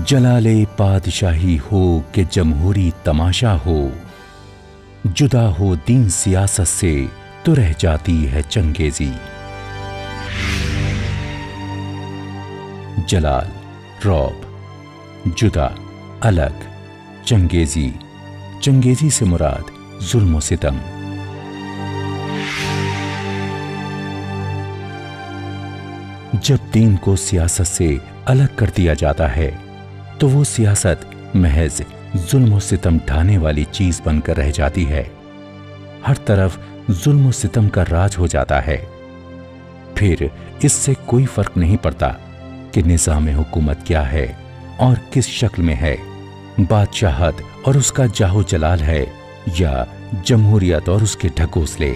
जलाले पादशाही हो कि जमहूरी तमाशा हो, जुदा हो दीन सियासत से तो रह जाती है चंगेजी। जलाल, रौब, जुदा, अलग, चंगेजी। चंगेजी से मुराद जुल्म और सितम। जब दीन को सियासत से अलग कर दिया जाता है तो वो सियासत महज जुल्म और सितम ढाने वाली चीज बनकर रह जाती है। हर तरफ जुल्म और सितम का राज हो जाता है। फिर इससे कोई फर्क नहीं पड़ता कि निज़ाम हुकूमत क्या है और किस शक्ल में है, बादशाहत और उसका जाहो जलाल है या जमहूरियत और उसके ढकोसले।